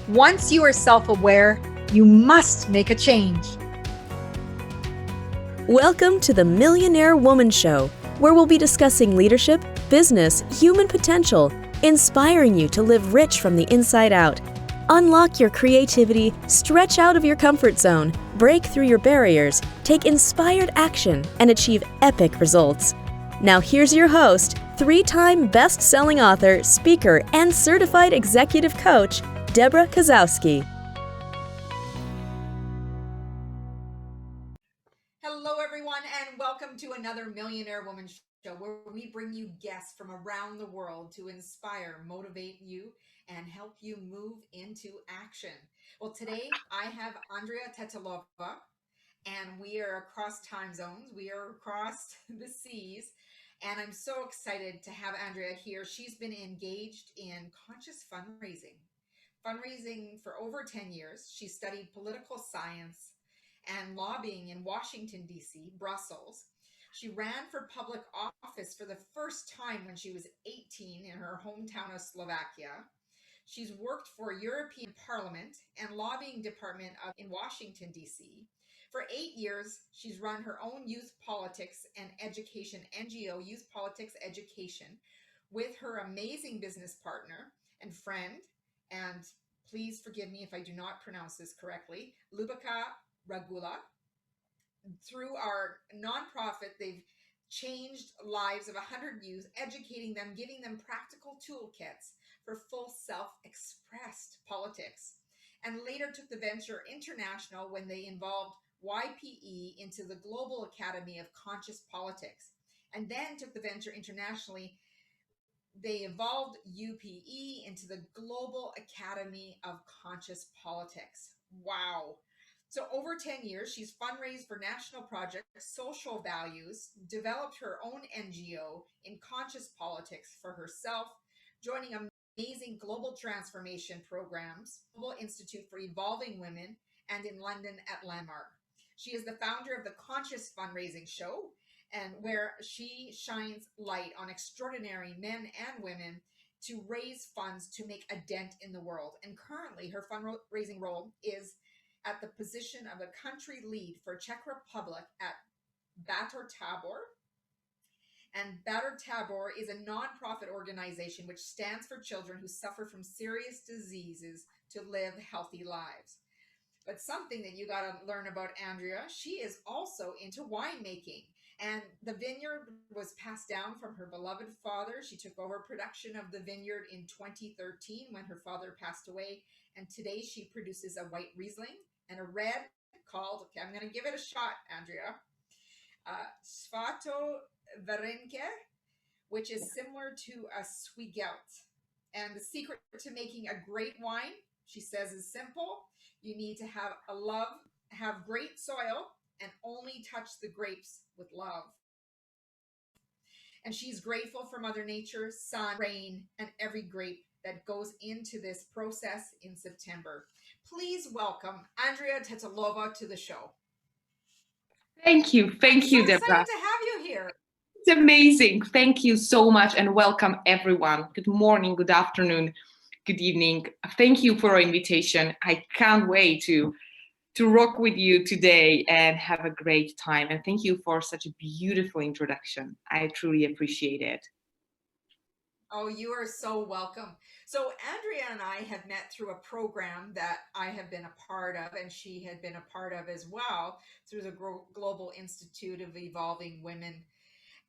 Once you are self-aware, you must make a change. Welcome to the Millionaire Woman Show, where we'll be discussing leadership, business, human potential, inspiring you to live rich from the inside out. Unlock your creativity, stretch out of your comfort zone, break through your barriers, take inspired action, and achieve epic results. Now here's your host, 3-time best-selling author, speaker, and certified executive coach, Debra Kasowski. Hello, everyone, and welcome to another Millionaire Woman Show, where we bring you guests from around the world to inspire, motivate you, and help you move into action. Well, today I have Andrea Tittelova, and we are across time zones. We are across the seas, and I'm so excited to have Andrea here. She's been engaged in conscious fundraising for over 10 years. She studied political science and lobbying in Washington, D.C., Brussels. She ran for public office for the first time when she was 18 in her hometown of Slovakia. She's worked for European Parliament and lobbying department in Washington, D.C. For 8 years, she's run her own youth politics and education NGO, Youth Politics Education, with her amazing business partner and friend, and please forgive me if I do not pronounce this correctly, Debra Kasowski. Through our nonprofit, they've changed lives of 100 youth, educating them, giving them practical toolkits for full self-expressed politics, and later took the venture international when they involved YPE into the Global Academy of Conscious Politics, and then took the venture internationally. They evolved UPE into the Global Academy of Conscious Politics. Wow. So over 10 years, she's fundraised for national projects, social values, developed her own NGO in conscious politics for herself, joining amazing global transformation programs, Global Institute for Evolving Women, and in London at Landmark. She is the founder of the Conscious Fundraising Show, and where she shines light on extraordinary men and women to raise funds to make a dent in the world. And currently, her fundraising role is at the position of a country lead for Czech Republic at Bator Tabor. And Bator Tabor is a nonprofit organization which stands for children who suffer from serious diseases to live healthy lives. But something that you got to learn about Andrea, she is also into winemaking. And the vineyard was passed down from her beloved father. She took over production of the vineyard in 2013 when her father passed away. And today she produces a white Riesling and a red called, okay, I'm going to give it a shot, Andrea, Svato Varenke, which is similar to a Swiegelt. And the secret to making a great wine, she says, is simple. You need to have great soil, and only touch the grapes with love. And she's grateful for Mother Nature, sun, rain, and every grape that goes into this process in September. Please welcome Andrea Tittelova to the show. Thank you, Debra. Debra. Excited to have you here. It's amazing. Thank you so much, and welcome everyone. Good morning, good afternoon, good evening. Thank you for our invitation. I can't wait to rock with you today and have a great time. And thank you for such a beautiful introduction. I truly appreciate it. Oh, you are so welcome. So Andrea and I have met through a program that I have been a part of, and she had been a part of as well, through the Global Institute of Evolving Women.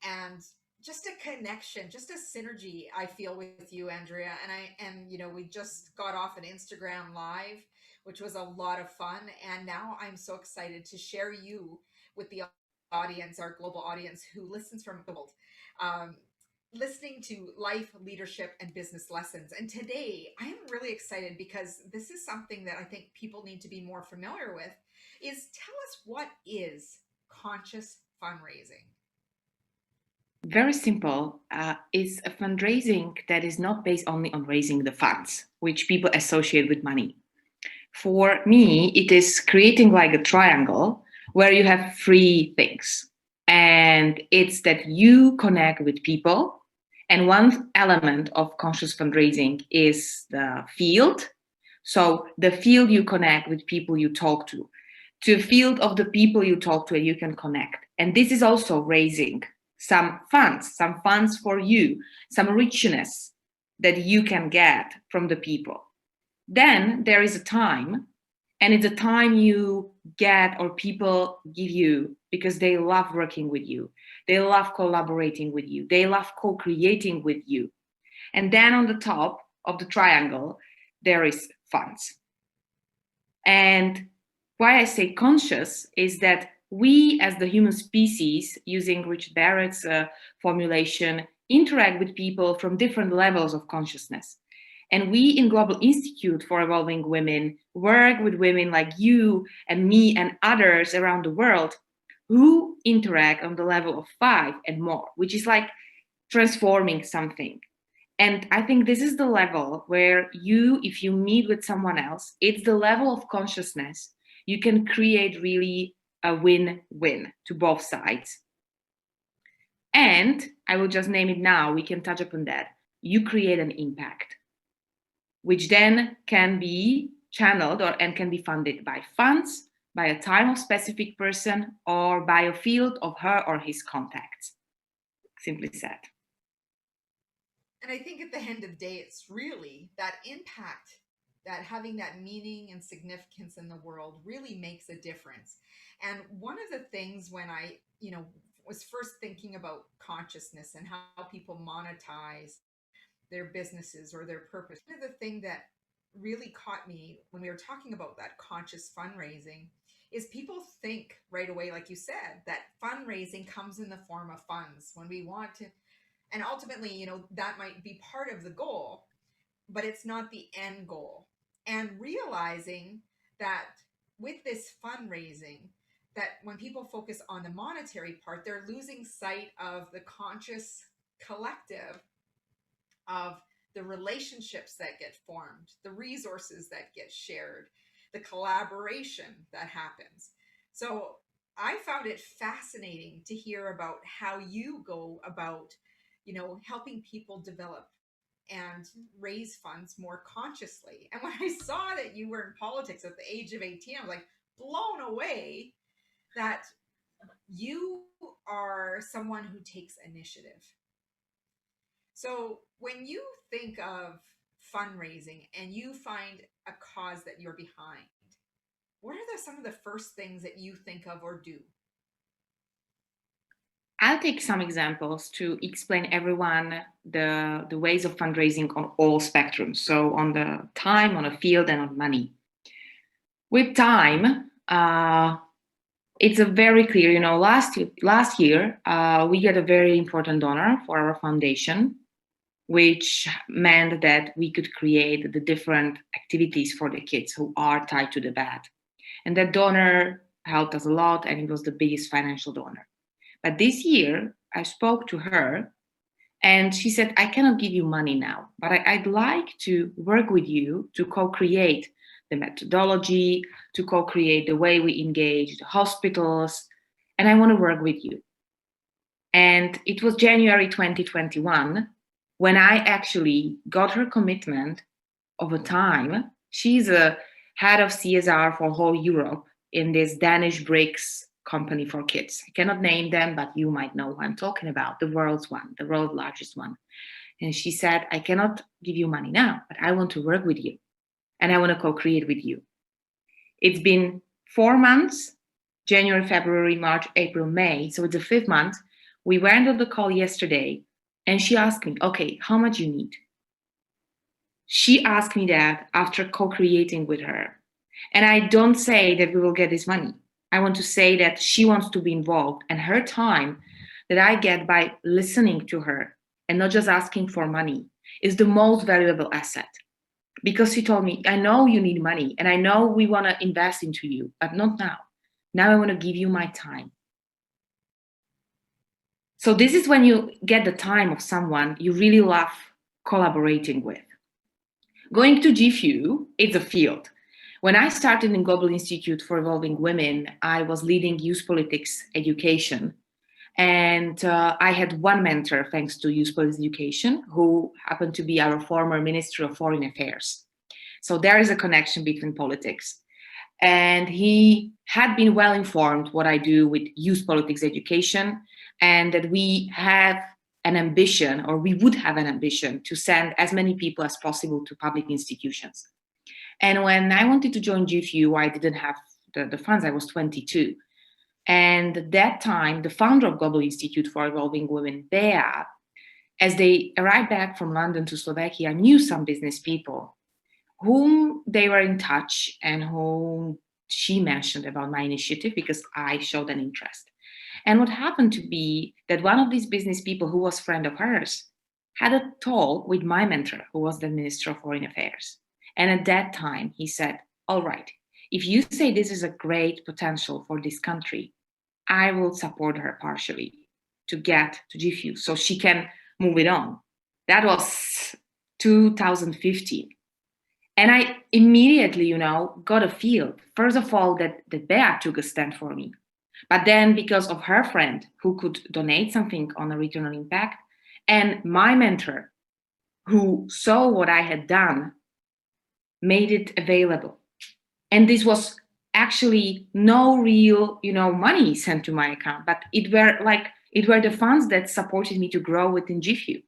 And just a connection, just a synergy I feel with you, Andrea. And you know, we just got off an Instagram Live, which was a lot of fun. And now I'm so excited to share you with the audience, our global audience who listens from the world, listening to life, leadership, and business lessons. And today I am really excited because this is something that I think people need to be more familiar with, is tell us, what is conscious fundraising? Very simple. It's a fundraising that is not based only on raising the funds, which people associate with money. For me, it is creating like a triangle where you have three things. And it's that you connect with people. And one element of conscious fundraising is the field, So the field you connect with people you talk to a field of the people you talk to and you can connect. And this is also raising some funds for you, some richness that you can get from the people. Then there is a time, and it's a time you get or people give you because they love working with you. They love collaborating with you. They love co-creating with you. And then on the top of the triangle, there is funds. And why I say conscious is that we as the human species, using Richard Barrett's formulation, interact with people from different levels of consciousness. And we in Global Institute for Evolving Women work with women like you and me and others around the world who interact on the level of 5 and more, which is like transforming something. And I think this is the level where you, if you meet with someone else, it's the level of consciousness. You can create really a win-win to both sides. And I will just name it now, we can touch upon that. You create an impact, which then can be channeled and can be funded by funds, by a time of specific person, or by a field of her or his contacts, simply said. And I think at the end of the day, it's really that impact, that having that meaning and significance in the world really makes a difference. And one of the things when I, was first thinking about consciousness and how people monetize their businesses or their purpose, one of the things that really caught me when we were talking about that conscious fundraising is people think right away, like you said, that fundraising comes in the form of funds when we want to. And ultimately, that might be part of the goal, but it's not the end goal. And realizing that with this fundraising, that when people focus on the monetary part, they're losing sight of the conscious collective, of the relationships that get formed, the resources that get shared, the collaboration that happens. So I found it fascinating to hear about how you go about helping people develop and raise funds more consciously. And when I saw that you were in politics at the age of 18, I was like blown away that you are someone who takes initiative. So when you think of fundraising and you find a cause that you're behind, what are some of the first things that you think of or do? I'll take some examples to explain everyone the ways of fundraising on all spectrums. So on the time, on a field, and on money. With time, it's a very clear, last year, we got a very important donor for our foundation, which meant that we could create the different activities for the kids who are tied to the bed. And that donor helped us a lot, and it was the biggest financial donor. But this year, I spoke to her and she said, I cannot give you money now, but I'd like to work with you to co-create the methodology, to co-create the way we engage the hospitals, and I want to work with you. And it was January 2021 when I actually got her commitment of a time. She's a head of CSR for whole Europe in this Danish bricks company for kids. I cannot name them, but you might know who I'm talking about, the world's largest one. And she said, I cannot give you money now, but I want to work with you and I want to co-create with you. It's been 4 months, January, February, March, April, May. So it's the 5th month. We went on the call yesterday and she asked me, okay, how much you need? She asked me that after co-creating with her. And I don't say that we will get this money. I want to say that she wants to be involved, and her time that I get by listening to her and not just asking for money is the most valuable asset. Because she told me, I know you need money and I know we want to invest into you, but not now. Now I want to give you my time. So this is when you get the time of someone you really love collaborating with. Going to GFU, it's a field. When I started in Global Institute for Evolving Women, I was leading youth politics education. And I had one mentor, thanks to youth politics education, who happened to be our former Minister of Foreign Affairs. So there is a connection between politics. And he had been well informed what I do with youth politics education, and that we have an ambition, or we would have an ambition, to send as many people as possible to public institutions. And when I wanted to join GFU, I didn't have the funds. I was 22. And at that time, the founder of Global Institute for Evolving Women, Bea, as they arrived back from London to Slovakia, knew some business people whom they were in touch and whom she mentioned about my initiative because I showed an interest. And what happened to be that one of these business people, who was a friend of hers, had a talk with my mentor, who was the Minister of Foreign Affairs. And at that time, he said, all right, if you say this is a great potential for this country, I will support her partially to get to GFU so she can move it on. That was 2015. And I immediately, got a feel, first of all, that Bea took a stand for me. But then because of her friend who could donate something on a return on impact, and my mentor who saw what I had done, made it available. And this was actually no real, money sent to my account, but it were the funds that supported me to grow within GFU.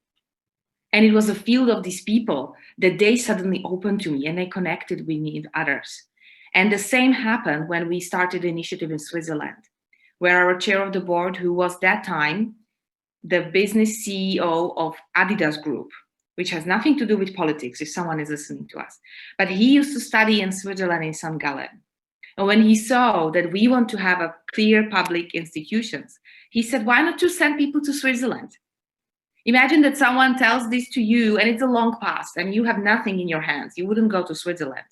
And it was a field of these people that they suddenly opened to me and they connected with me and others. And the same happened when we started the initiative in Switzerland, where our chair of the board, who was that time the business CEO of Adidas Group, which has nothing to do with politics, if someone is listening to us, but he used to study in Switzerland in St. Gallen. And when he saw that we want to have a clear public institutions, he said, why not just send people to Switzerland? Imagine that someone tells this to you and it's a long past and you have nothing in your hands. You wouldn't go to Switzerland.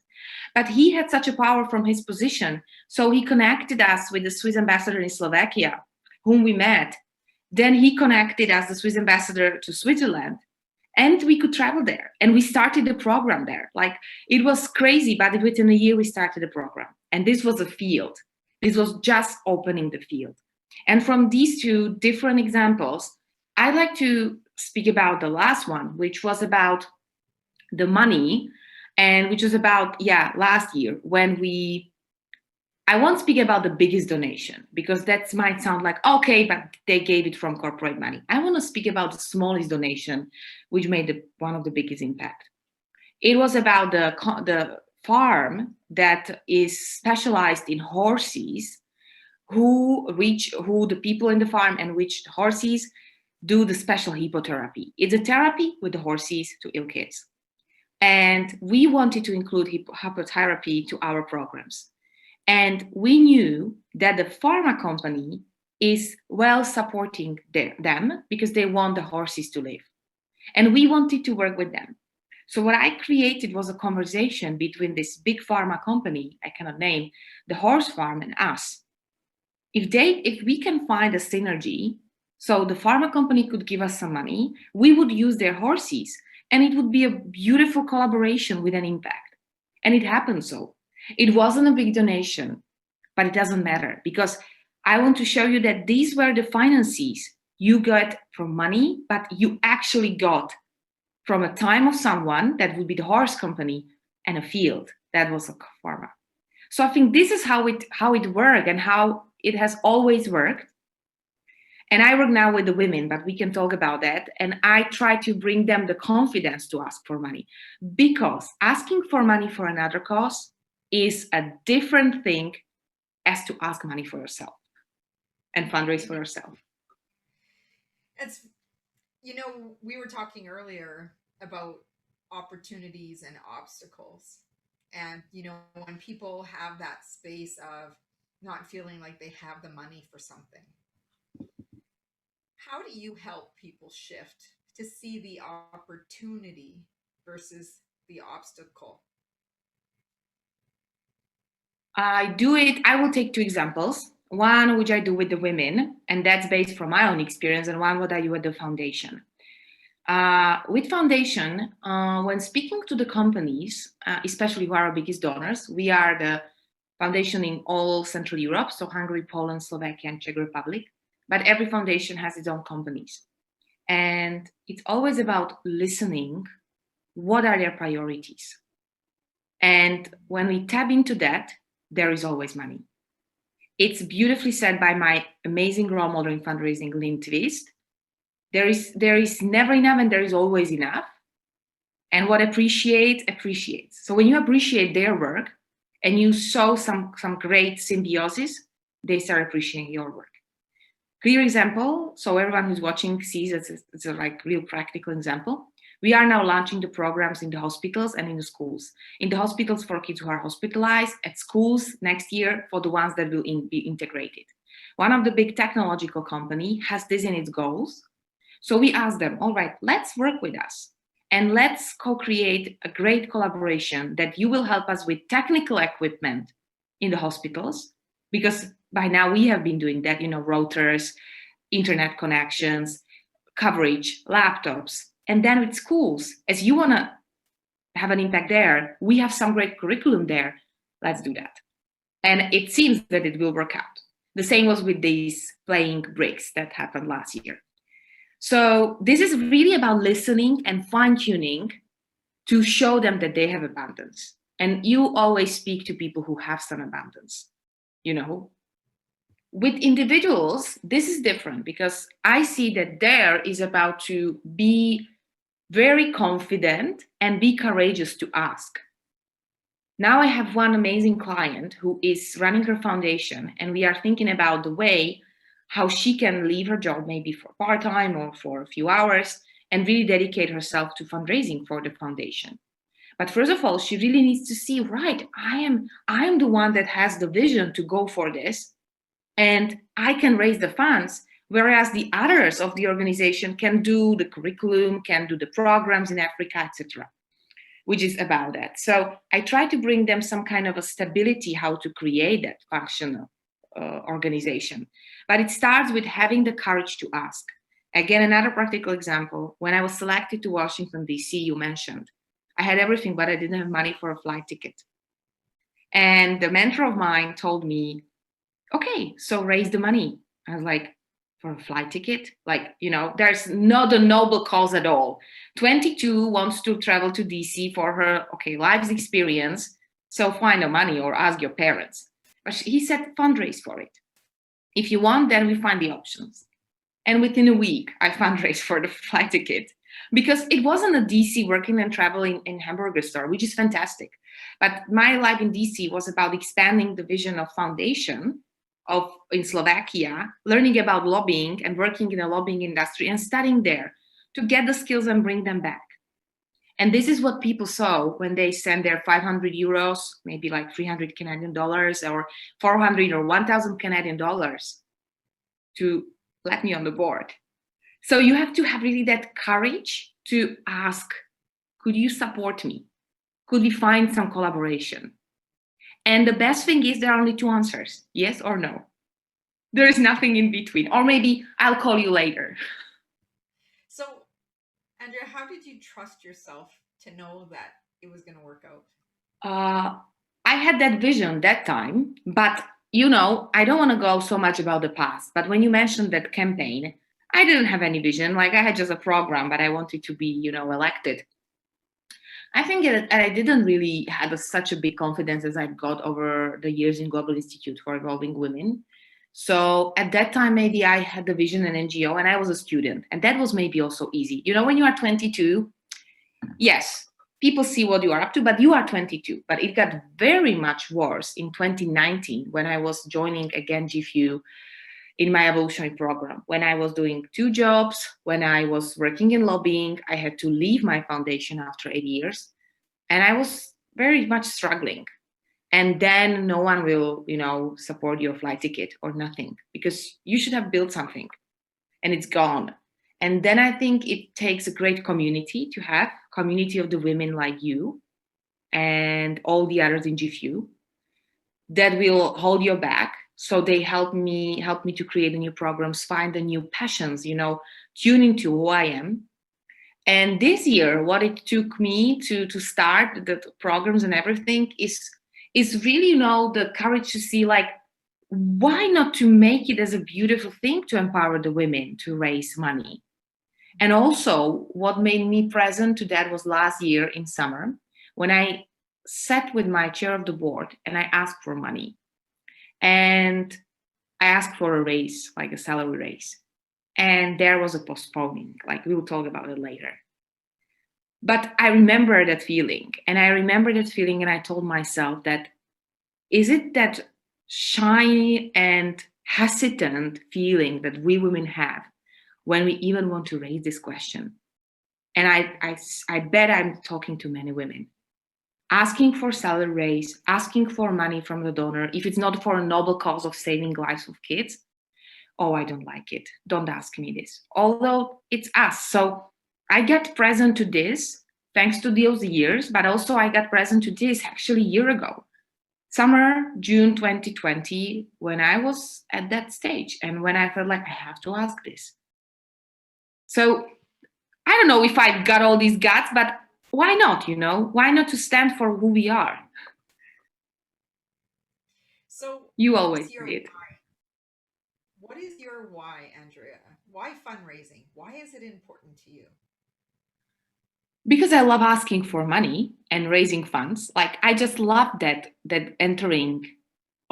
But he had such a power from his position. So he connected us with the Swiss ambassador in Slovakia, whom we met. Then he connected us, the Swiss ambassador, to Switzerland. And we could travel there. And we started the program there. Like, it was crazy, but within a year we started the program. And this was a field. This was just opening the field. And from these two different examples, I'd like to speak about the last one, which was about the money, and which was about, last year when I won't speak about the biggest donation because that might sound like, okay, but they gave it from corporate money. I want to speak about the smallest donation, which made one of the biggest impact. It was about the farm that is specialized in horses, who the people in the farm and which horses do the special hippotherapy. It's a therapy with the horses to ill kids. And we wanted to include hippotherapy to our programs. And we knew that the pharma company is well supporting them because they want the horses to live. And we wanted to work with them. So what I created was a conversation between this big pharma company, I cannot name, the horse farm, and us. If we can find a synergy, so the pharma company could give us some money, we would use their horses, and it would be a beautiful collaboration with an impact. And it happened so. It wasn't a big donation, but it doesn't matter because I want to show you that these were the finances you got from money, but you actually got from a time of someone, that would be the horse company, and a field that was a pharma. So I think this is how it worked and how it has always worked. And I work now with the women, but we can talk about that. And I try to bring them the confidence to ask for money, because asking for money for another cause is a different thing as to ask money for yourself and fundraise for yourself. It's, we were talking earlier about opportunities and obstacles. And, when people have that space of not feeling like they have the money for something, how do you help people shift to see the opportunity versus the obstacle? I will take two examples. One, which I do with the women, and that's based from my own experience, and one, what I do at the foundation. With foundation, when speaking to the companies, especially who are our biggest donors, we are the foundation in all Central Europe, so Hungary, Poland, Slovakia, and Czech Republic. But every foundation has its own companies. And it's always about listening. What are their priorities? And when we tap into that, there is always money. It's beautifully said by my amazing role model in fundraising, Lynn Twist. There is never enough and there is always enough. And what appreciates. So when you appreciate their work and you sow some great symbiosis, they start appreciating your work. Clear example, so everyone who's watching sees it's a like real practical example. We are now launching the programs in the hospitals and in the schools. In the hospitals for kids who are hospitalized, at schools next year for the ones that will be integrated. One of the big technological company has this in its goals. So we asked them, all right, let's work with us and let's co-create a great collaboration that you will help us with technical equipment in the hospitals, because by now we have been doing that, routers, internet connections, coverage, laptops. And then with schools, as you want to have an impact there, we have some great curriculum there. Let's do that. And it seems that it will work out. The same was with these playing bricks that happened last year. So this is really about listening and fine-tuning to show them that they have abundance. And you always speak to people who have some abundance. With individuals, this is different because I see that there is about to be very confident and be courageous to ask. Now I have one amazing client who is running her foundation, and we are thinking about the way how she can leave her job maybe for part-time or for a few hours and really dedicate herself to fundraising for the foundation. But first of all, she really needs to see, right, I am the one that has the vision to go for this, and I can raise the funds, whereas the others of the organization can do the curriculum, can do the programs in Africa, etc., which is about that. So I try to bring them some kind of a stability, how to create that functional organization. But it starts with having the courage to ask. Again, another practical example, when I was selected to Washington, D.C., you mentioned, I had everything, but I didn't have money for a flight ticket. And the mentor of mine told me, okay, so raise the money. I was like, for a flight ticket? There's not a noble cause at all. 22 wants to travel to DC for her, life's experience. So find the money or ask your parents. But he said, fundraise for it. If you want, then we find the options. And within a week, I fundraised for the flight ticket because it wasn't a DC working and traveling in hamburger store, which is fantastic. But my life in DC was about expanding the vision of foundation in Slovakia, learning about lobbying and working in the lobbying industry and studying there to get the skills and bring them back. And this is what people saw when they send their 500 euros, maybe like 300 Canadian dollars or 400 or 1,000 Canadian dollars to let me on the board. So you have to have really that courage to ask, could you support me? Could we find some collaboration? And the best thing is there are only two answers, yes or no. There is nothing in between. Or maybe I'll call you later. So, Andrea, how did you trust yourself to know that it was going to work out? I had that vision that time, but I don't want to go so much about the past. But when you mentioned that campaign, I didn't have any vision. I had just a program, but I wanted to be, elected. I think that I didn't really have such a big confidence as I've got over the years in Global Institute for Involving Women. So at that time, maybe I had the vision in NGO and I was a student. And that was maybe also easy. When you are 22, yes, people see what you are up to, but you are 22. But it got very much worse in 2019 when I was joining again GFU in my evolutionary program. When I was doing 2 jobs, when I was working in lobbying, I had to leave my foundation after 8 years. And I was very much struggling. And then no one will, support your flight ticket or nothing, because you should have built something and it's gone. And then I think it takes a great community to have, community of the women like you and all the others in GFU that will hold your back. So they help me to create the new programs, find the new passions, tune into who I am. And this year, what it took me to start the programs and everything is really, the courage to see, why not to make it as a beautiful thing to empower the women to raise money. And also what made me present to that was last year in summer when I sat with my chair of the board and I asked for money. And I asked for a raise, like a salary raise. And there was a postponing, like we will talk about it later. But I remember that feeling. And I told myself that, is it that shy and hesitant feeling that we women have when we even want to raise this question? And I bet I'm talking to many women. Asking for salary raise, asking for money from the donor, if it's not for a noble cause of saving lives of kids, oh, I don't like it. Don't ask me this. Although it's us. So I got present to this thanks to those years, but also I got present to this actually a year ago. Summer, June 2020, when I was at that stage and when I felt like I have to ask this. So I don't know if I got all these guts, but why not, Why not to stand for who we are? So you always did. Why? What is your why, Andrea? Why fundraising? Why is it important to you? Because I love asking for money and raising funds. Like, I just love that entering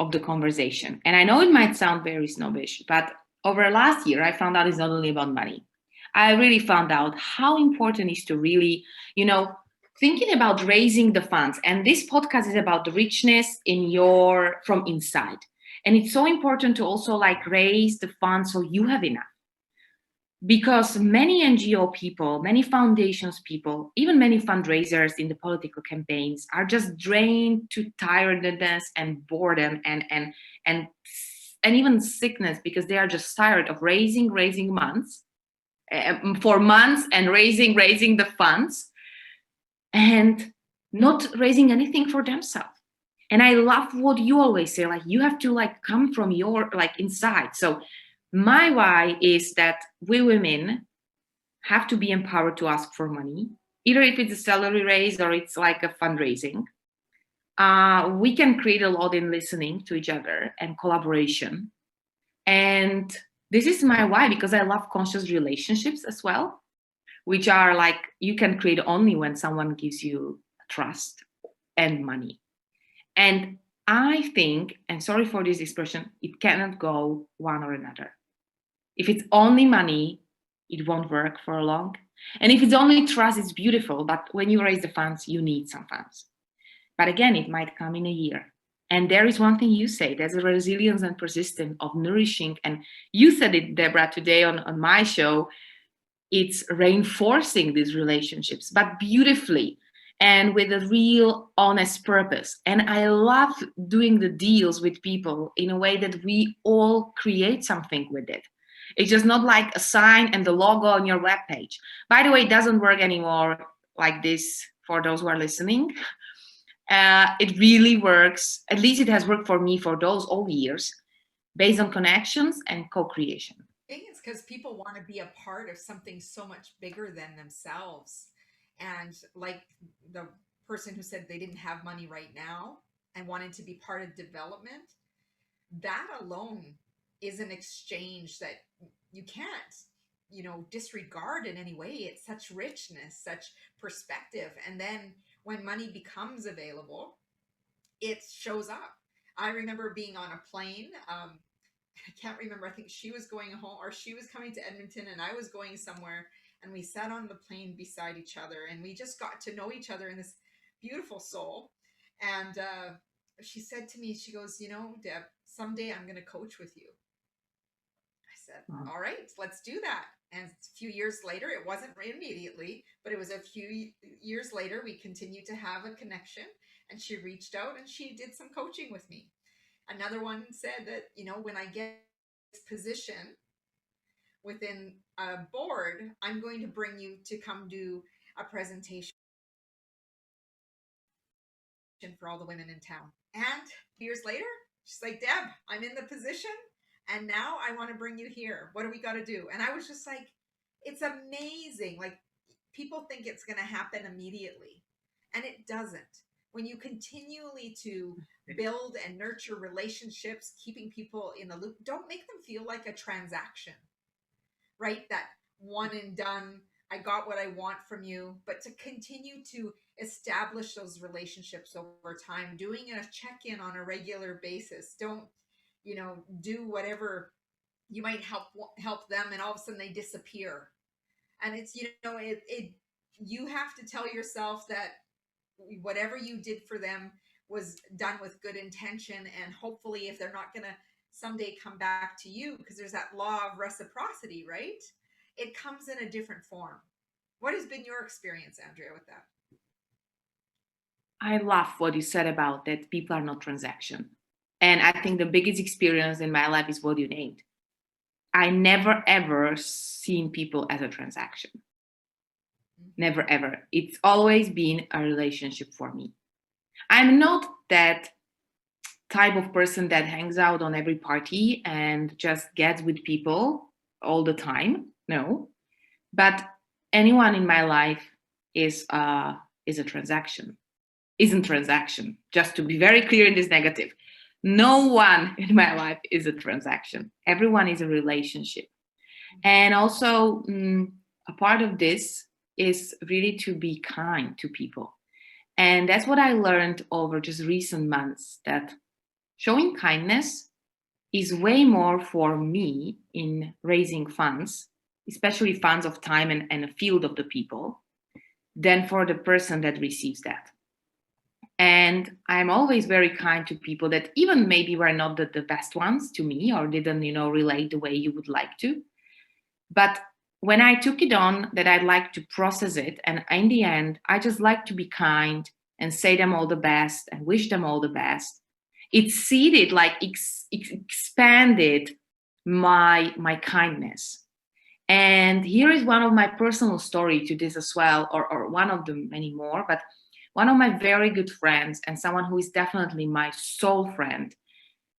of the conversation. And I know it might sound very snobbish, but over last year, I found out it's not only about money. I really found out how important it is to really, thinking about raising the funds. And this podcast is about the richness from inside. And it's so important to also raise the funds so you have enough. Because many NGO people, many foundations people, even many fundraisers in the political campaigns are just drained to tiredness and boredom and even sickness, because they are just tired of raising months for months and raising the funds and not raising anything for themselves. And I love what you always say, you have to come from your inside. So my why is that we women have to be empowered to ask for money, either if it's a salary raise or it's a fundraising. We can create a lot in listening to each other and collaboration. And this is my why, because I love conscious relationships as well, which are you can create only when someone gives you trust and money. And I think, and sorry for this expression, it cannot go one or another. If it's only money, it won't work for long. And if it's only trust, it's beautiful. But when you raise the funds, you need some funds. But again, it might come in a year. And there is one thing you say, there's a resilience and persistence of nourishing. And you said it, Debra, today on my show. It's reinforcing these relationships, but beautifully and with a real honest purpose. And I love doing the deals with people in a way that we all create something with it. It's just not like a sign and the logo on your webpage. By the way, it doesn't work anymore like this for those who are listening. It really works. At least it has worked for me for those all years, based on connections and co-creation. I think it's because people want to be a part of something so much bigger than themselves. And like the person who said they didn't have money right now and wanted to be part of development, that alone is an exchange that you can't, disregard in any way. It's such richness, such perspective. And then when money becomes available, it shows up. I remember being on a plane. I can't remember. I think she was going home or she was coming to Edmonton and I was going somewhere. And we sat on the plane beside each other and we just got to know each other in this beautiful soul. And she said to me, she goes, Deb, someday I'm going to coach with you. I said, all right, let's do that. And a few years later, it wasn't immediately, but it was a few years later, we continued to have a connection and she reached out and she did some coaching with me. Another one said that, when I get this position within a board, I'm going to bring you to come do a presentation for all the women in town. And years later, she's like, Deb, I'm in the position and now I want to bring you here. What do we got to do? And I was just like, it's amazing. People think it's going to happen immediately and it doesn't. When you continually to build and nurture relationships, keeping people in the loop, don't make them feel like a transaction, right? That one and done I got what I want from you, but to continue to establish those relationships over time, doing a check-in on a regular basis. Don't, do whatever you might help them, and all of a sudden they disappear. And it's, you have to tell yourself that whatever you did for them was done with good intention, and hopefully if they're not going to someday come back to you, because there's that law of reciprocity, right? It comes in a different form. What has been your experience, Andrea, with that? I love what you said about that people are not transaction. And I think the biggest experience in my life is what you named. I never ever seen people as a transaction. Never ever. It's always been a relationship for me. I'm not that type of person that hangs out on every party and just gets with people all the time. No. But anyone in my life is a transaction. Isn't transaction. Just to be very clear in this negative. No one in my life is a transaction. Everyone is a relationship. And also, a part of this is really to be kind to people. And that's what I learned over just recent months, that showing kindness is way more for me in raising funds, especially funds of time and a field of the people, than for the person that receives that. And I'm always very kind to people that even maybe were not the best ones to me, or didn't, relate the way you would like to. But when I took it on that I'd like to process it, and in the end, I just like to be kind and say them all the best and wish them all the best. It seeded, like expanded my kindness. And here is one of my personal story to this as well, or one of the many more, but one of my very good friends and someone who is definitely my soul friend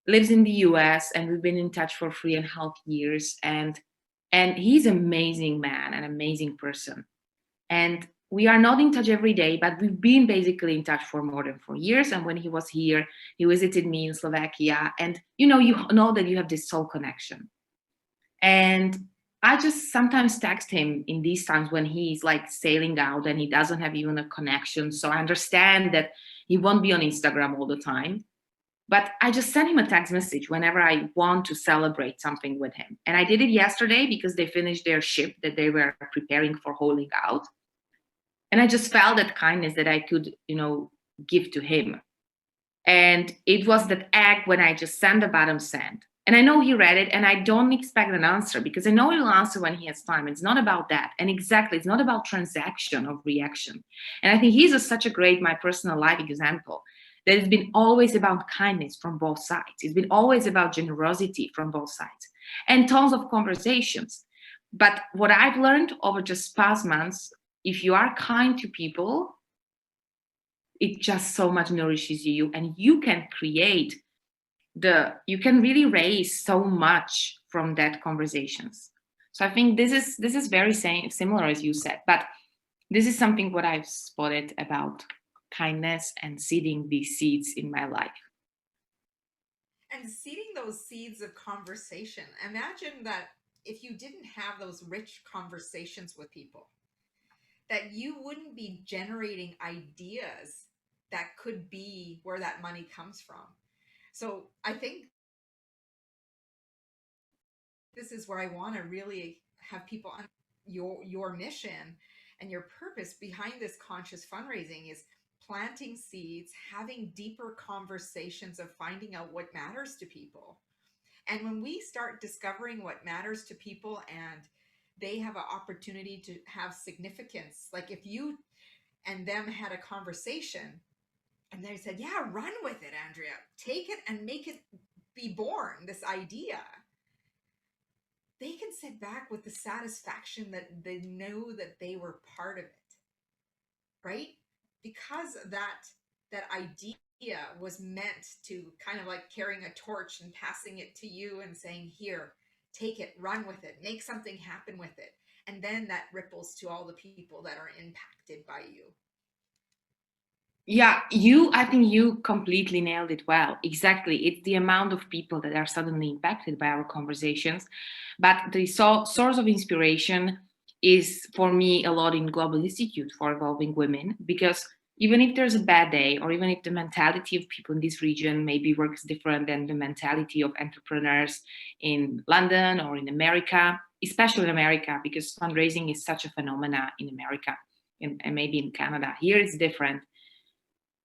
lives in the US, and we've been in touch for 3.5 years. And he's an amazing man, an amazing person. And we are not in touch every day, but we've been basically in touch for more than 4 years. And when he was here, he visited me in Slovakia. And you know that you have this soul connection. And I just sometimes text him in these times when he's like sailing out and he doesn't have even a connection. So I understand that he won't be on Instagram all the time. But I just send him a text message whenever I want to celebrate something with him. And I did it yesterday because they finished their ship that they were preparing for hauling out. And I just felt that kindness that I could, give to him. And it was that act when I just sent the bottom send. And I know he read it, and I don't expect an answer because I know he'll answer when he has time. It's not about that. And exactly, it's not about transaction or reaction. And I think he's such a great, my personal life example, that it's been always about kindness from both sides. It's been always about generosity from both sides and tons of conversations. But what I've learned over just past months, if you are kind to people, it just so much nourishes you, and you can you can really raise so much from that conversations. So I think this is very similar as you said, but this is something what I've spotted about kindness and seeding these seeds in my life. And seeding those seeds of conversation. Imagine that if you didn't have those rich conversations with people, that you wouldn't be generating ideas that could be where that money comes from. So I think this is where I want to really have people on your mission and your purpose behind this conscious fundraising is planting seeds, having deeper conversations of finding out what matters to people. And when we start discovering what matters to people and they have an opportunity to have significance, like if you and them had a conversation and they said, yeah, run with it, Andrea, take it and make it be born, this idea, they can sit back with the satisfaction that they know that they were part of it, right? Because that idea was meant to kind of like carrying a torch and passing it to you and saying, here, take it, run with it, make something happen with it. And then that ripples to all the people that are impacted by you. Yeah, I think you completely nailed it well. Exactly. It's the amount of people that are suddenly impacted by our conversations. But the source of inspiration is for me a lot in Global Institute for Evolving Women, because even if there's a bad day, or even if the mentality of people in this region maybe works different than the mentality of entrepreneurs in London or in America, especially in America, because fundraising is such a phenomena in America and maybe in Canada. Here it's different.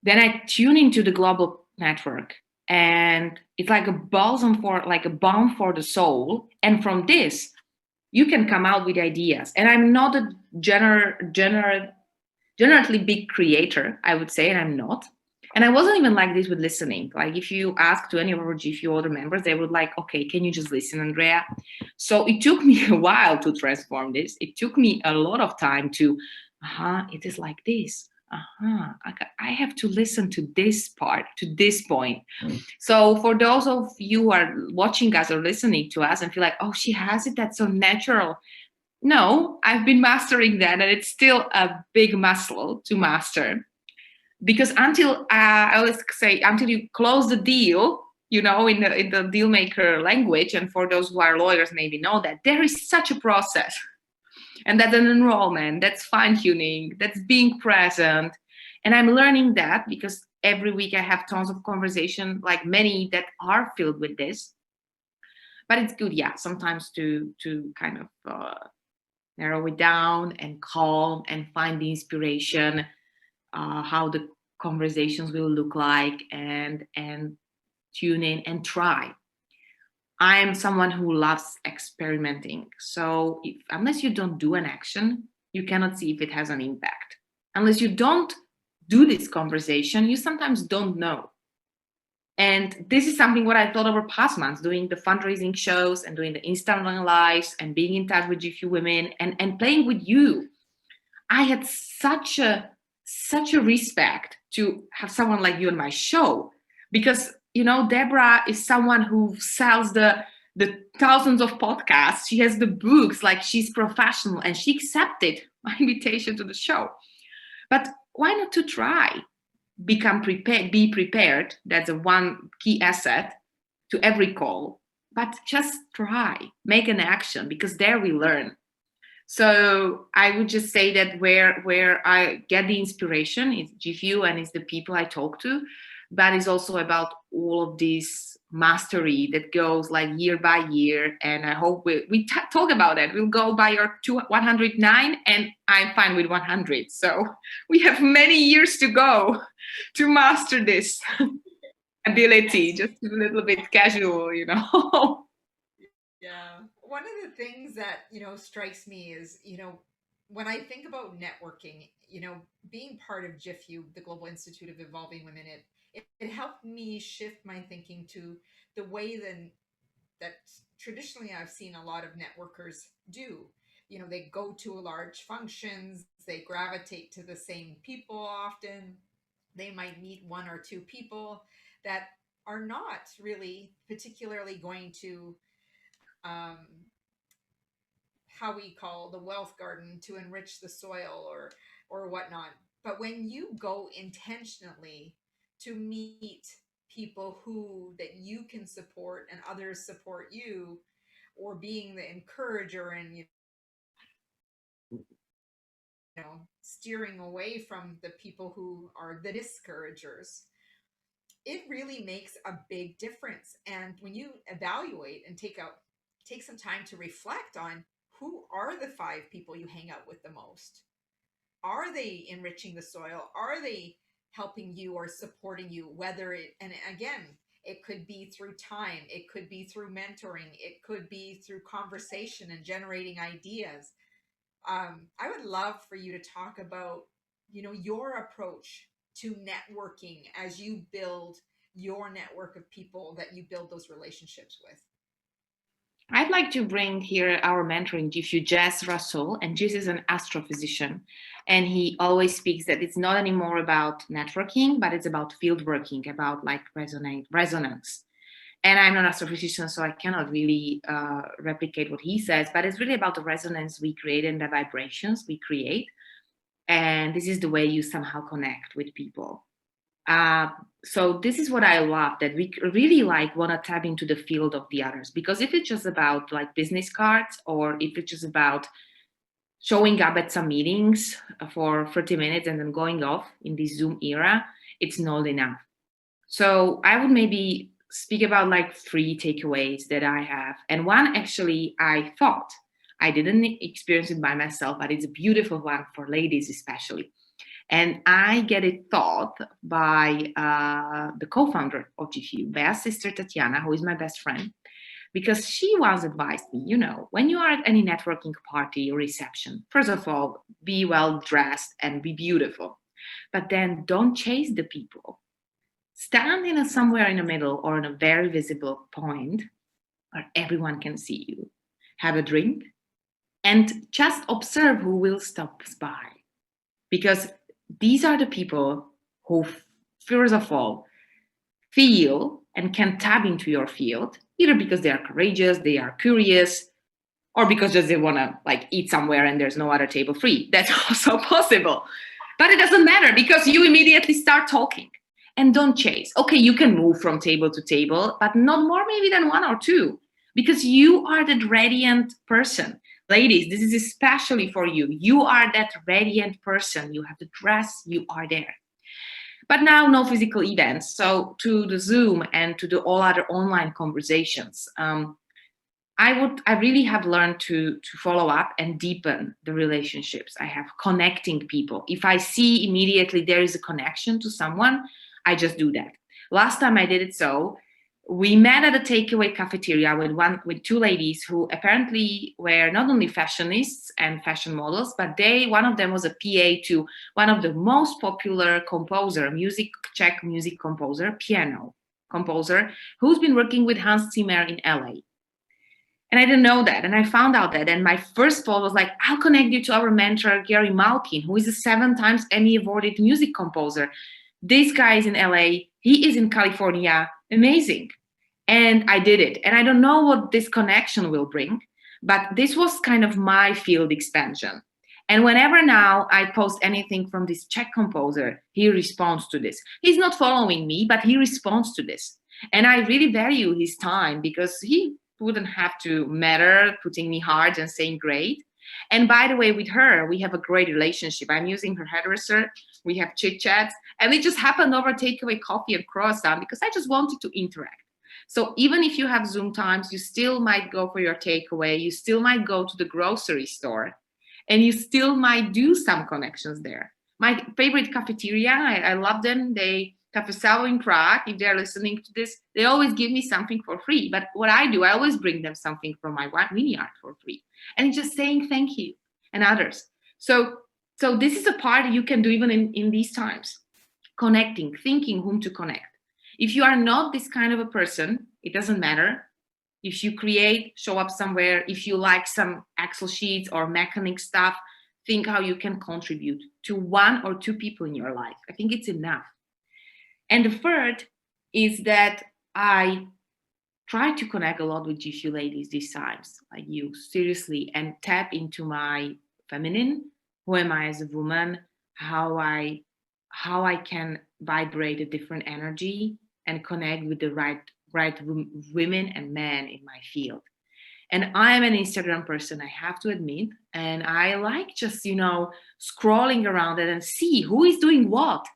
Then I tune into the global network, and it's like a balsam for, like a balm for the soul. And from this, you can come out with ideas. And I'm not a generally big creator, I would say, and I'm not. And I wasn't even like this with listening. Like if you ask to any of our GFU other members, they would like, okay, can you just listen, Andrea? So it took me a while to transform this. It took me a lot of time to, it is like this. I have to listen to this part, to this point. So for those of you who are watching us or listening to us and feel like, oh, she has it, that's so natural. No, I've been mastering that, and it's still a big muscle to master. Because until I always say, until you close the deal, in the deal maker language, and for those who are lawyers maybe know that there is such a process, and that's an enrollment, that's fine tuning, that's being present. And I'm learning that because every week I have tons of conversation, like many that are filled with this. But it's good, yeah, sometimes to kind of narrow it down and calm and find the inspiration, how the conversations will look like, and tune in and try. I am someone who loves experimenting. So unless you don't do an action, you cannot see if it has an impact. Unless you don't do this conversation, you sometimes don't know. And this is something what I thought over past months, doing the fundraising shows and doing the Instagram lives and being in touch with GFU women and playing with you. I had such a respect to have someone like you on my show, because Debra is someone who sells the thousands of podcasts. She has the books, like she's professional, and she accepted my invitation to the show. But why not to try? Become prepared, be prepared. That's a one key asset to every call. But just try, make an action, because there we learn. So I would just say that where I get the inspiration is GFU and it's the people I talk to, but it's also about all of this mastery that goes like year by year. And I hope we talk about that. We'll go by your 109, and I'm fine with 100. So we have many years to go to master this ability, just a little bit casual, Yeah. One of the things that, strikes me is, when I think about networking, being part of GFU, the Global Institute of Evolving Women, it helped me shift my thinking to the way that traditionally I've seen a lot of networkers do. They go to large functions, they gravitate to the same people often. They might meet one or two people that are not really particularly going to how we call the wealth garden to enrich the soil or whatnot. But when you go intentionally to meet people that you can support and others support you, or being the encourager and steering away from the people who are the discouragers, it really makes a big difference. And when you evaluate and take some time to reflect on who are the 5 people you hang out with the most, are they enriching the soil? Are they helping you or supporting you? And again, it could be through time, it could be through mentoring, it could be through conversation and generating ideas. I would love for you to talk about, your approach to networking as you build your network of people that you build those relationships with. I'd like to bring here our mentor in GFU, Jess Russell, and Jess is an astrophysician, and he always speaks that it's not anymore about networking, but it's about field working, about like resonance. And I'm not an astrophysician, so I cannot really replicate what he says, but it's really about the resonance we create and the vibrations we create. And this is the way you somehow connect with people. So this is what I love, that we really want to tap into the field of the others, because if it's just about like business cards, or if it's just about showing up at some meetings for 30 minutes and then going off in this Zoom era, it's not enough. So I would maybe speak about like 3 takeaways that I have. And one, actually, I thought, I didn't experience it by myself, but it's a beautiful one for ladies especially. And I get it taught by the co-founder of GFU, Bea's sister Tatiana, who is my best friend, because she once advised me, you know, when you are at any networking party or reception, first of all, be well dressed and be beautiful, but then don't chase the people. Stand in somewhere in the middle or in a very visible point where everyone can see you. Have a drink and just observe who will stop by. Because these are the people who, first of all, feel and can tap into your field, either because they are courageous, they are curious, or because just they want to like eat somewhere and there's no other table free. That's also possible. But it doesn't matter because you immediately start talking. And don't chase. Okay, you can move from table to table, but not more maybe than 1 or 2, because you are that radiant person. Ladies, this is especially for you. You are that radiant person. You have the dress, you are there. But now no physical events. So to the Zoom and to the all other online conversations, I really have learned to follow up and deepen the relationships I have, connecting people. If I see immediately there is a connection to someone, I just do that. Last time I did it so, we met at a takeaway cafeteria with 2 ladies who apparently were not only fashionists and fashion models, but one of them was a PA to one of the most popular composer, Czech music composer, piano composer, who's been working with Hans Zimmer in LA. And I didn't know that. And I found out that. And my first thought was like, I'll connect you to our mentor, Gary Malkin, who is a 7 times Emmy awarded music composer. This guy is in LA. He is in California. Amazing. And I did it. And I don't know what this connection will bring, but this was kind of my field expansion. And whenever now I post anything from this Czech composer, he responds to this. He's not following me, but he responds to this. And I really value his time because he wouldn't have to matter putting me hard and saying great. And by the way, with her, we have a great relationship. I'm using her hairdresser. We have chit chats, and it just happened over takeaway coffee and croissant because I just wanted to interact. So even if you have Zoom times, you still might go for your takeaway. You still might go to the grocery store, and you still might do some connections there. My favorite cafeteria, I love them. Cafe Salo in Prague, if they're listening to this, they always give me something for free. But what I do, I always bring them something from my vineyard for free. And just saying thank you and others. So this is a part you can do even in these times. Connecting, thinking whom to connect. If you are not this kind of a person, it doesn't matter. If you show up somewhere, if you like some Excel sheets or mechanic stuff, think how you can contribute to 1 or 2 people in your life. I think it's enough. And the third is that I try to connect a lot with GFU ladies these times, like you, seriously, and tap into my feminine. Who am I as a woman? How I can vibrate a different energy and connect with the right women and men in my field. And I'm an Instagram person, I have to admit, and I like just, scrolling around it and see who is doing what,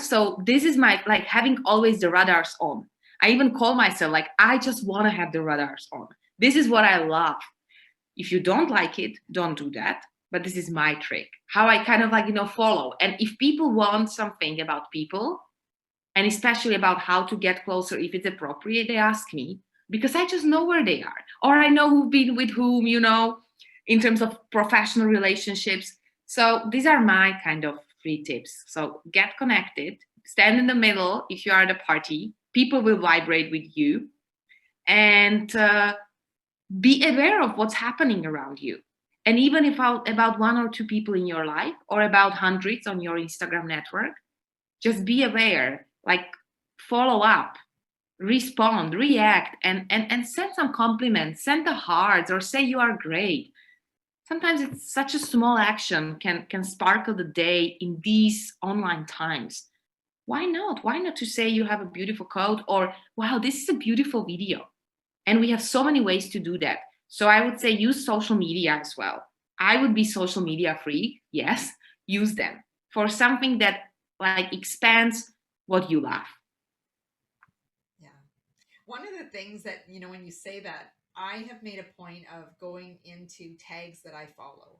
So this is my, like, having always the radars on. I even call myself, like, I just want to have the radars on. This is what I love. If you don't like it, don't do that. But this is my trick, how I kind of follow. And if people want something about people, and especially about how to get closer, if it's appropriate, they ask me, because I just know where they are. Or I know who've been with whom, in terms of professional relationships. So these are my kind of 3 tips. So get connected, stand in the middle if you are at a party, people will vibrate with you, and be aware of what's happening around you. And even if about 1 or 2 people in your life, or about hundreds on your Instagram network, just be aware, like follow up, respond, react, and send some compliments, send the hearts, or say you are great. Sometimes it's such a small action can sparkle the day in these online times. Why not? Why not to say you have a beautiful coat, or wow, this is a beautiful video? And we have so many ways to do that. So I would say use social media as well. I would be social media free. Yes, use them for something that like expands what you love. Yeah. One of the things that, when you say that, I have made a point of going into tags that I follow.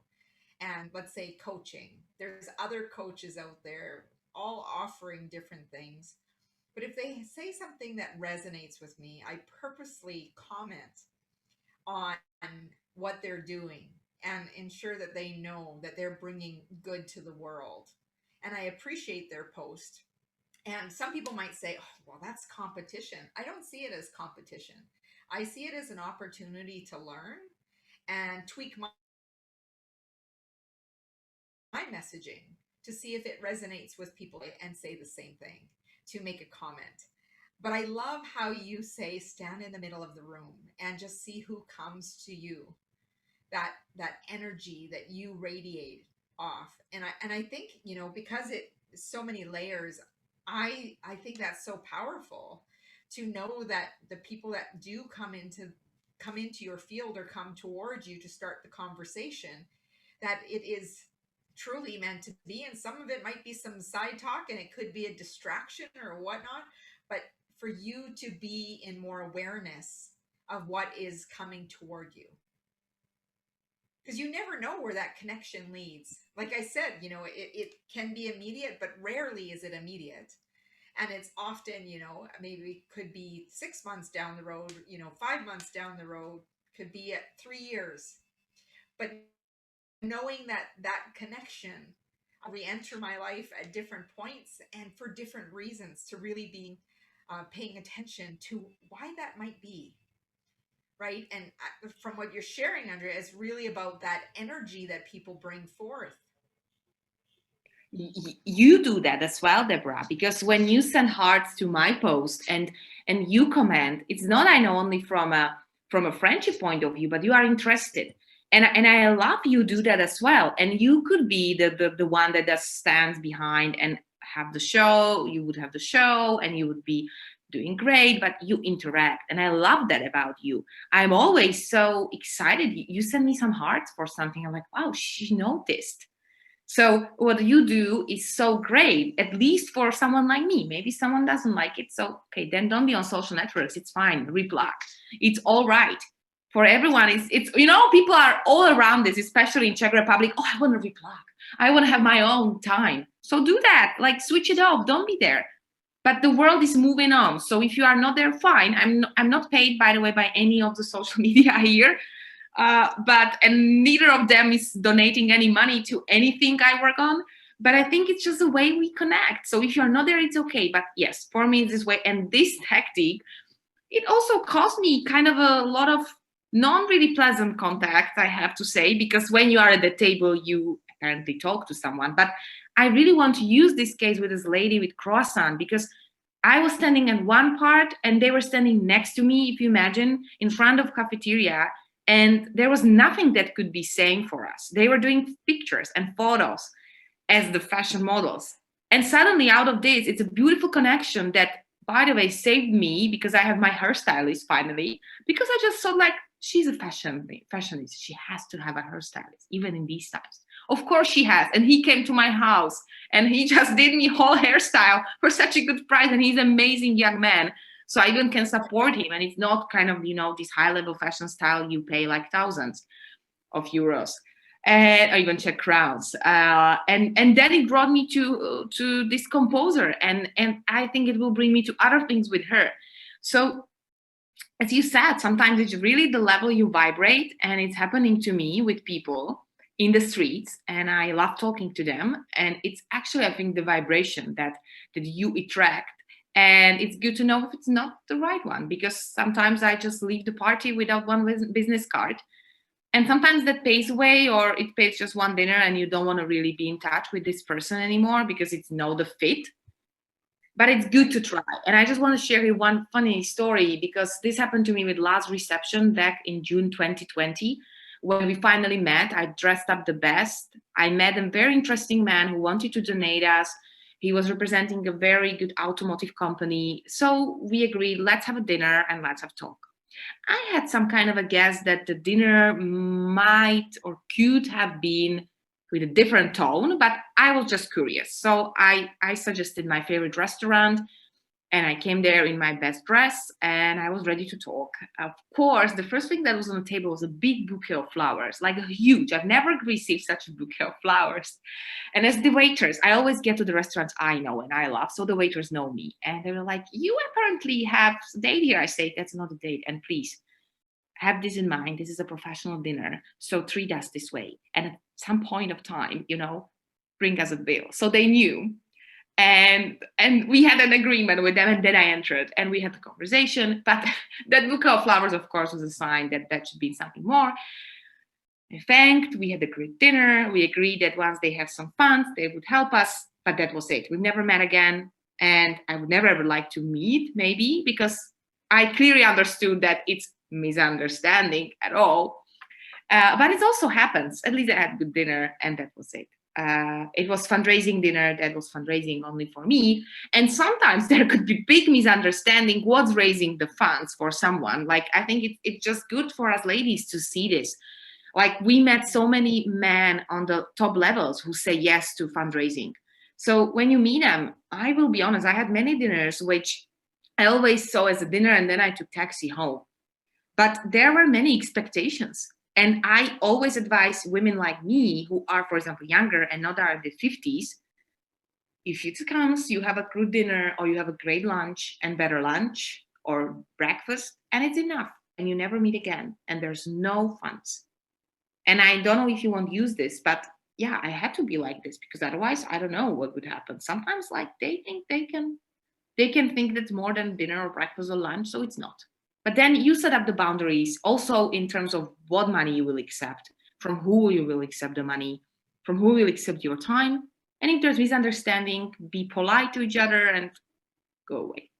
And let's say coaching. There's other coaches out there all offering different things. But if they say something that resonates with me, I purposely comment on what they're doing and ensure that they know that they're bringing good to the world. And I appreciate their post. And some people might say, oh, well, that's competition. I don't see it as competition. I see it as an opportunity to learn and tweak my messaging to see if it resonates with people and say the same thing, to make a comment. But I love how you say stand in the middle of the room and just see who comes to you. That energy that you radiate off. And I think, because it so many layers, I think that's so powerful to know that the people that do come into your field or come towards you to start the conversation, that it is truly meant to be. And some of it might be some side talk and it could be a distraction or whatnot, but for you to be in more awareness of what is coming toward you, because you never know where that connection leads. Like I said, it can be immediate, but rarely is it immediate. And it's often, maybe it could be 6 months down the road, 5 months down the road, could be at 3 years. But knowing that connection re-enter my life at different points and for different reasons, to really be paying attention to why that might be. Right. And from what you're sharing, Andrea, is really about that energy that people bring forth. You do that as well, Debra, because when you send hearts to my post and you comment, it's not, I know, only from a friendship point of view, but you are interested. And I love you do that as well. And you could be the one that just stands behind and have the show. You would have the show and you would be doing great, but you interact. And I love that about you. I'm always so excited. You send me some hearts for something. I'm like, wow, she noticed. So what you do is so great, at least for someone like me. Maybe someone doesn't like it. So, okay, then don't be on social networks. It's fine. Reblock. It's all right. For everyone, it's people are all around this, especially in Czech Republic. Oh, I want to reblock. I want to have my own time. So do that. Like, switch it off. Don't be there. But the world is moving on. So if you are not there, fine. I'm not paid, by the way, by any of the social media here. And neither of them is donating any money to anything I work on. But I think it's just the way we connect. So if you're not there, it's okay. But yes, for me, it's this way. And this tactic, it also cost me kind of a lot of non-really pleasant contact, I have to say, because when you are at the table, you apparently talk to someone. But I really want to use this case with this lady with croissant, because I was standing at one part and they were standing next to me, if you imagine, in front of cafeteria. And there was nothing that could be saying for us. They were doing pictures and photos as the fashion models. And suddenly out of this, it's a beautiful connection that, by the way, saved me, because I have my hairstylist finally, because I just thought, like, she's a fashionist. She has to have a hairstylist, even in these times. Of course she has. And he came to my house and he just did me whole hairstyle for such a good price. And he's an amazing young man. So I even can support him. And it's not kind of, this high level fashion style you pay like thousands of euros or even Czech crowns. And then it brought me to this composer. And I think it will bring me to other things with her. So as you said, sometimes it's really the level you vibrate, and it's happening to me with people in the streets, and I love talking to them. And it's actually, I think, the vibration that you attract. And it's good to know if it's not the right one, because sometimes I just leave the party without one business card. And sometimes that pays away, or it pays just one dinner and you don't want to really be in touch with this person anymore because it's not the fit. But it's good to try. And I just want to share you one funny story, because this happened to me with last reception back in June 2020. When we finally met, I dressed up the best. I met a very interesting man who wanted to donate us. He was representing a very good automotive company. So we agreed, let's have a dinner and let's have talk. I had some kind of a guess that the dinner might or could have been with a different tone, but I was just curious. So I suggested my favorite restaurant, and I came there in my best dress and I was ready to talk. Of course, the first thing that was on the table was a big bouquet of flowers, like a huge. I've never received such a bouquet of flowers. And as the waiters, I always get to the restaurants I know and I love, so the waiters know me. And they were like, "You apparently have a date here." I say, "That's not a date. And please have this in mind. This is a professional dinner, so treat us this way. And at some point of time, bring us a bill." So they knew. And we had an agreement with them, and then I entered and we had the conversation. But that bouquet of flowers, of course, was a sign that that should be something more. I thanked, we had a great dinner. We agreed that once they have some funds, they would help us, but that was it. We've never met again. And I would never ever like to meet, maybe, because I clearly understood that it's misunderstanding at all. But it also happens. At least I had good dinner, and that was it. It was fundraising dinner that was fundraising only for me. And sometimes there could be big misunderstanding what's raising the funds for someone. Like, I think it's just good for us ladies to see this. Like, we met so many men on the top levels who say yes to fundraising. So when you meet them, I will be honest, I had many dinners which I always saw as a dinner, and then I took taxi home. But there were many expectations. And I always advise women like me who are, for example, younger and not are in the 50s, if it comes, you have a good dinner or you have a great lunch and better lunch or breakfast, and it's enough. And you never meet again. And there's no funds. And I don't know if you won't use this, but yeah, I had to be like this, because otherwise I don't know what would happen. Sometimes, like, they think they can think that's more than dinner or breakfast or lunch, so it's not. But then you set up the boundaries also in terms of what money you will accept, from who you will accept the money, from who will accept your time. And if there's misunderstanding, be polite to each other and go away.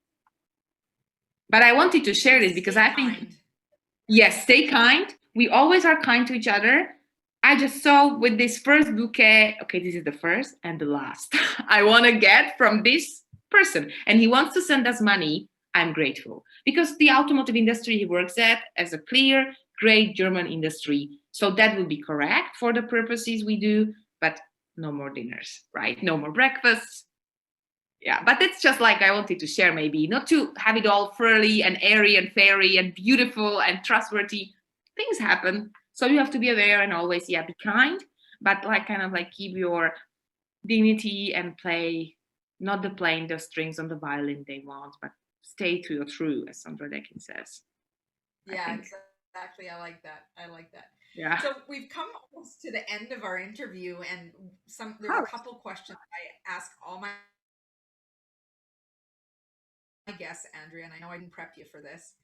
But I wanted to share this because I think, yes, stay kind. We always are kind to each other. I just saw with this first bouquet, okay, this is the first and the last I want to get from this person. And he wants to send us money. I'm grateful, because the automotive industry he works at as a clear, great German industry. So that would be correct for the purposes we do, but no more dinners, right? No more breakfasts. Yeah, but it's just like I wanted to share, maybe not to have it all frilly and airy and fairy and beautiful and trustworthy. Things happen. So you have to be aware and always, yeah, be kind, but like kind of like keep your dignity and play, not the playing the strings on the violin they want, but stay to your true, as Sandra Dekin says. Yeah, exactly. I like that. Yeah. So we've come almost to the end of our interview, and there's a couple questions I ask all my guests, Andrea, and I know I didn't prep you for this.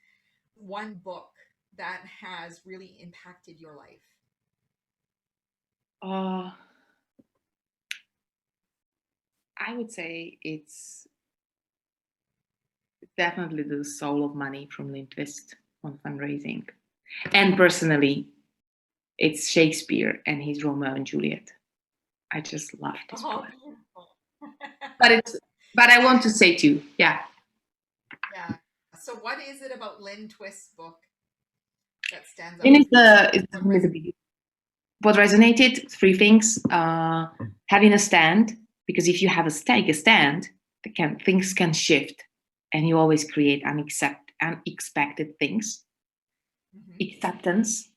One book that has really impacted your life? I would say it's definitely The Soul of Money from Lindqvist on fundraising. And personally, it's Shakespeare and his Romeo and Juliet. I just love this book. But I want to say too, yeah. Yeah. So what is it about Lindqvist's book that stands out? What resonated? 3 things. Having a stand, because if you have a stand, things can shift, and you always create unexpected things. Mm-hmm. Acceptance,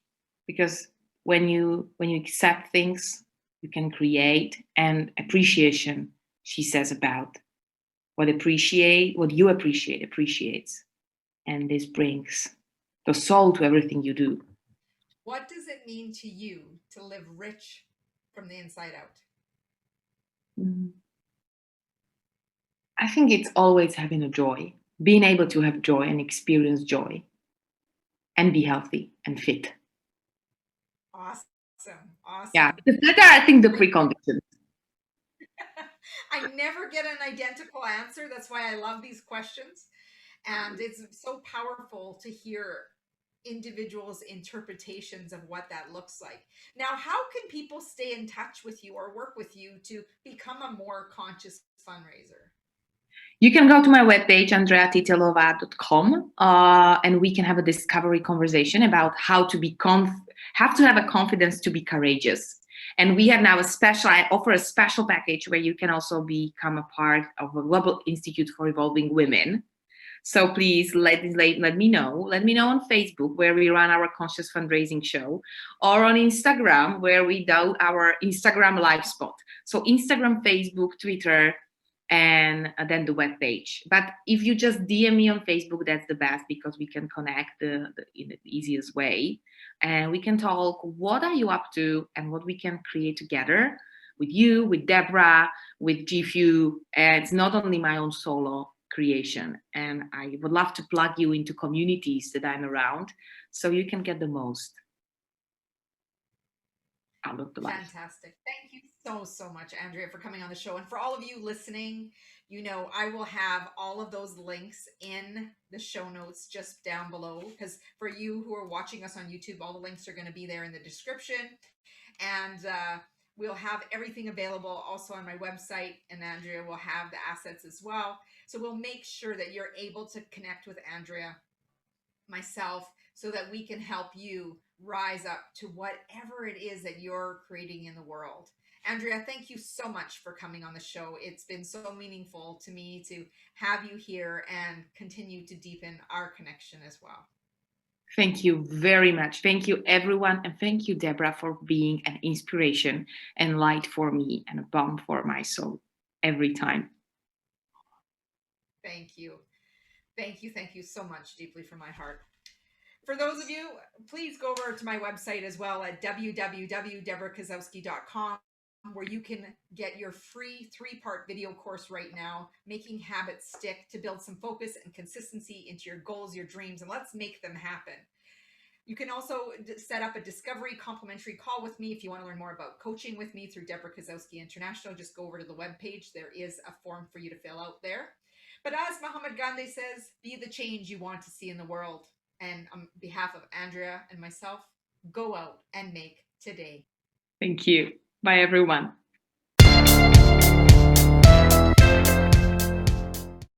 because when you accept things, you can create. And appreciation, she says about what you appreciate appreciates, and this brings the soul to everything you do. What does it mean to you to live rich from the inside out? I think it's always having a joy, being able to have joy and experience joy, and be healthy and fit. Awesome. Yeah, because that are, I think, the preconditions. I never get an identical answer. That's why I love these questions. And it's so powerful to hear individuals' interpretations of what that looks like. Now, how can people stay in touch with you or work with you to become a more conscious fundraiser? You can go to my webpage, andreatittelova.com, and we can have a discovery conversation about how to have to have a confidence to be courageous. And we have now I offer a special package where you can also become a part of a Global Institute for Evolving Women. So please let me know. Let me know on Facebook, where we run our Conscious Fundraising Show, or on Instagram, where we do our Instagram live spot. So Instagram, Facebook, Twitter, and then the webpage. But if you just DM me on Facebook, that's the best, because we can connect in the easiest way. And we can talk, what are you up to, and what we can create together with you, with Debra, with GFU. And it's not only my own solo creation. And I would love to plug you into communities that I'm around, so you can get the most out of the life. Fantastic. Thank you so much, Andrea, for coming on the show. And for all of you listening, you know, I will have all of those links in the show notes just down below, because for you who are watching us on YouTube, all the links are going to be there in the description. And we'll have everything available also on my website, and Andrea will have the assets as well. So we'll make sure that you're able to connect with Andrea, myself, so that we can help you rise up to whatever it is that you're creating in the world. Andrea, thank you so much for coming on the show. It's been so meaningful to me to have you here and continue to deepen our connection as well. Thank you very much. Thank you, everyone. And thank you, Debra, for being an inspiration and light for me and a balm for my soul every time. Thank you. Thank you so much, deeply from my heart. For those of you, please go over to my website as well at www.debrakasowski.com, where you can get your free 3-part video course right now, Making Habits Stick, to build some focus and consistency into your goals, your dreams, and let's make them happen. You can also set up a discovery complimentary call with me if you want to learn more about coaching with me through Debra Kasowski International. Just go over to the webpage. There is a form for you to fill out there. But as Mahatma Gandhi says, be the change you want to see in the world. And on behalf of Andrea and myself, go out and make today. Thank you. Bye, everyone.